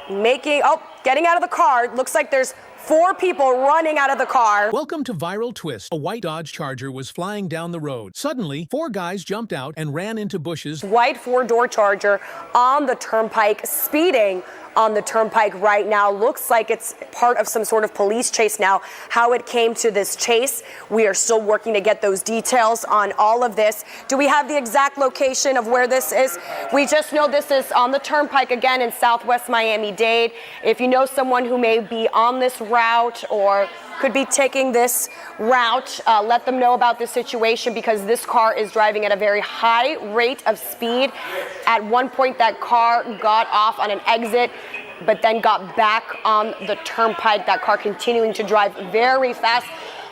getting out of the car. Looks like there's 4 people running out of the car. Welcome to Viral Twist. A white Dodge Charger was flying down the road. Suddenly, 4 guys jumped out and ran into bushes. White 4-door Charger on the Turnpike, speeding on the Turnpike right now. Looks like it's part of some sort of police chase now. How it came to this chase, we are still working to get those details on all of this. Do we have the exact location of where this is? We just know this is on the Turnpike again in Southwest Miami-Dade. If you know someone who may be on this route or could be taking this route, let them know about this situation, because this car is driving at a very high rate of speed. At one point, that car got off on an exit, but then got back on the Turnpike. That car continuing to drive very fast.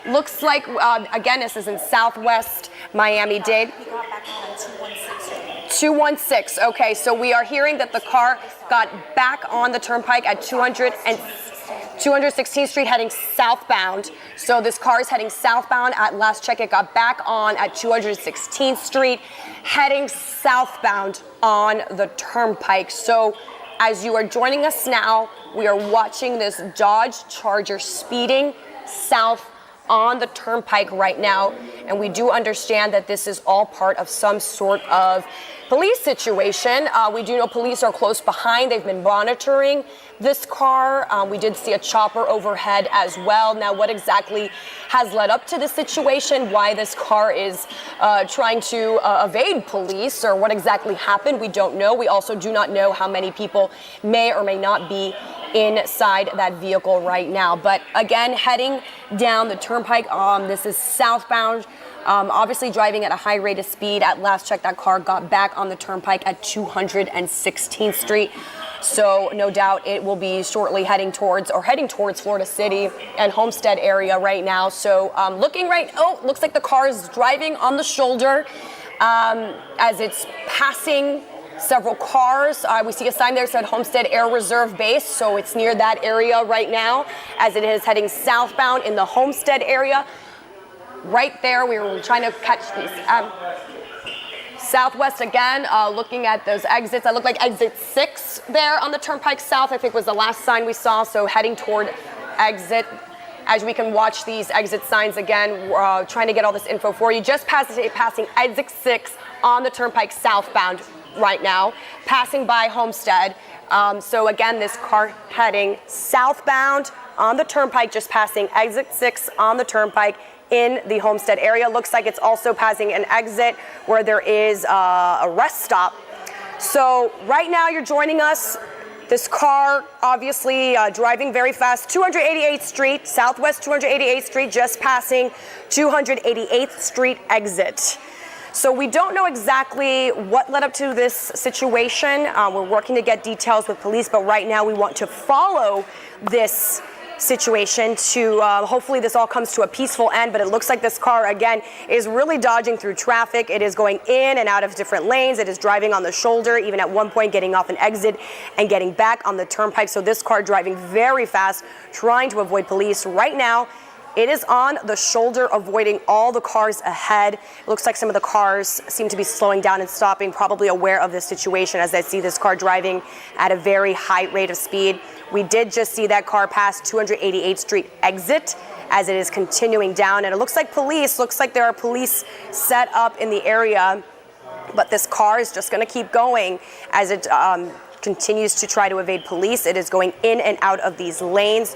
Looks like, again, this is in Southwest Miami-Dade. He got back on 216. 216, okay, so we are hearing that the car got back on the Turnpike at 216th Street heading southbound. So this car is heading southbound. At last check, it got back on at 216th Street, heading southbound on the Turnpike. So as you are joining us now, we are watching this Dodge Charger speeding south on the Turnpike right now, and we do understand that this is all part of some sort of police situation. We do know police are close behind. They've been monitoring this car. We did see a chopper overhead as well. Now, what exactly has led up to this situation, why this car is trying to evade police, or what exactly happened, we don't know. We also do not know how many people may or may not be inside that vehicle right now. But again, heading down the Turnpike, this is southbound, obviously driving at a high rate of speed. At last check, that car got back on the Turnpike at 216th Street. So no doubt it will be shortly heading towards Florida City and Homestead area right now. So looks like the car is driving on the shoulder as it's passing several cars. We see a sign there that said Homestead Air Reserve Base, so it's near that area right now as it is heading southbound in the Homestead area. Right there, we were trying to catch these. Southwest again, looking at those exits. That looked like exit 6 there on the Turnpike South, I think was the last sign we saw. So heading toward exit. As we can watch these exit signs again, trying to get all this info for you. Just passing exit 6 on the Turnpike southbound right now, passing by Homestead. So again, this car heading southbound on the Turnpike, just passing exit 6 on the Turnpike in the Homestead area. Looks like it's also passing an exit where there is a rest stop. So right now you're joining us. This car obviously driving very fast. 288th Street, Southwest 288th Street, just passing 288th Street exit. So we don't know exactly what led up to this situation. We're working to get details with police, but right now we want to follow this situation to hopefully this all comes to a peaceful end. But it looks like this car again is really dodging through traffic. It is going in and out of different lanes. It is driving on the shoulder, even at one point getting off an exit and getting back on the Turnpike. So this car driving very fast, trying to avoid police. Right now it is on the shoulder, avoiding all the cars ahead. It looks like some of the cars seem to be slowing down and stopping, probably aware of this situation as they see this car driving at a very high rate of speed. We did just see that car pass 288th Street exit as it is continuing down. And it looks like there are police set up in the area, but this car is just going to keep going as it continues to try to evade police. It is going in and out of these lanes.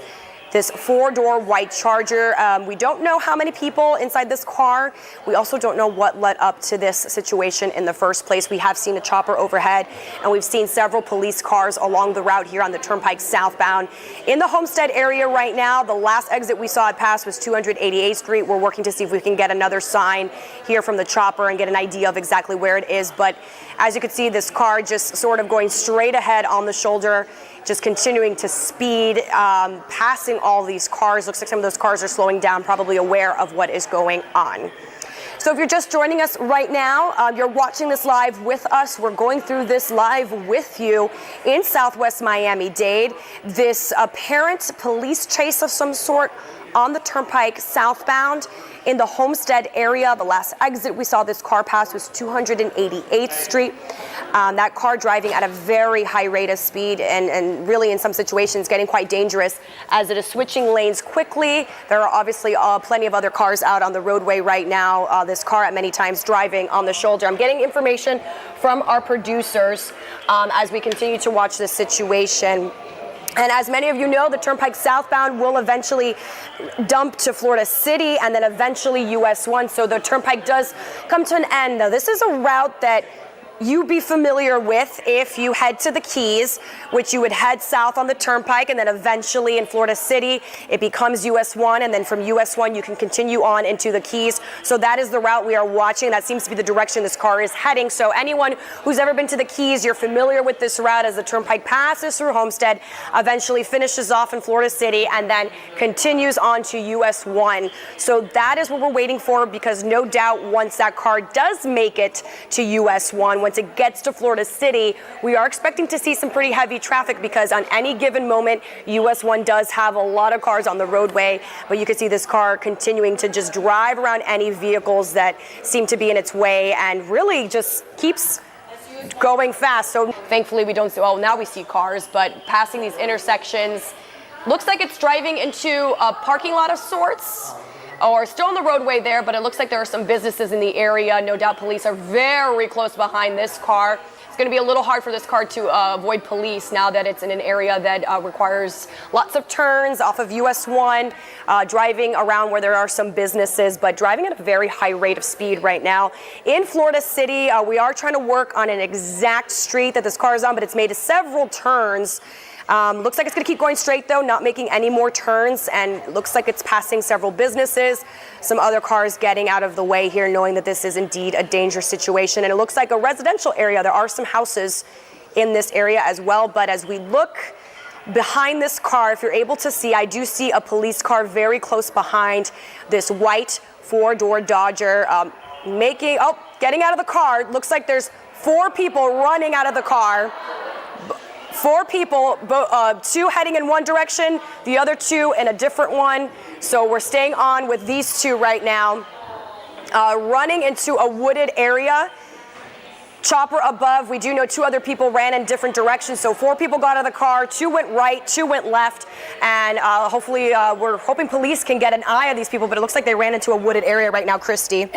This 4-door white Charger. We don't know how many people inside this car. We also don't know what led up to this situation in the first place. We have seen a chopper overhead, and we've seen several police cars along the route here on the Turnpike southbound. In the Homestead area right now, the last exit we saw it pass was 288th Street. We're working to see if we can get another sign here from the chopper and get an idea of exactly where it is. But as you can see, this car just sort of going straight ahead on the shoulder, just continuing to speed, passing all these cars. Looks like some of those cars are slowing down, probably aware of what is going on. So if you're just joining us right now, you're watching this live with us. We're going through this live with you in Southwest Miami-Dade. This apparent police chase of some sort on the Turnpike southbound. in the Homestead area. The last exit we saw this car pass was 288th Street. That car driving at a very high rate of speed and really in some situations getting quite dangerous as it is switching lanes quickly. There are obviously plenty of other cars out on the roadway right now. This car at many times driving on the shoulder. I'm getting information from our producers as we continue to watch this situation. And as many of you know, the Turnpike southbound will eventually dump to Florida City and then eventually US 1. So the Turnpike does come to an end. Now, this is a route that you'd be familiar with if you head to the Keys, which you would head south on the Turnpike, and then eventually in Florida City, it becomes US 1, and then from US 1, you can continue on into the Keys. So that is the route we are watching. That seems to be the direction this car is heading. So anyone who's ever been to the Keys, you're familiar with this route as the Turnpike passes through Homestead, eventually finishes off in Florida City, and then continues on to US 1. So that is what we're waiting for, because no doubt once that car does make it to US 1, once it gets to Florida City, we are expecting to see some pretty heavy traffic, because on any given moment, US 1 does have a lot of cars on the roadway, but you can see this car continuing to just drive around any vehicles that seem to be in its way and really just keeps going fast. So thankfully we don't see, well, now we see cars, but passing these intersections, looks like it's driving into a parking lot of sorts, or still on the roadway there, but it looks like there are some businesses in the area. No doubt police are very close behind this car. It's going to be a little hard for this car to avoid police now that it's in an area that requires lots of turns off of US 1, driving around where there are some businesses, but driving at a very high rate of speed right now. In Florida City, we are trying to work on an exact street that this car is on, but it's made several turns. Looks like it's going to keep going straight, though, not making any more turns, and looks like it's passing several businesses, some other cars getting out of the way here, knowing that this is indeed a dangerous situation. And it looks like a residential area. There are some houses in this area as well, but as we look behind this car, if you're able to see, I do see a police car very close behind this white four-door Dodger, getting out of the car. Looks like there's 4 people running out of the car. 4 people, 2 heading in one direction, the other 2 in a different one. So we're staying on with these 2 right now. Running into a wooded area. Chopper above, we do know 2 other people ran in different directions. So 4 people got out of the car, 2 went right, 2 went left. And hopefully we're hoping police can get an eye on these people, but it looks like they ran into a wooded area right now, Christy.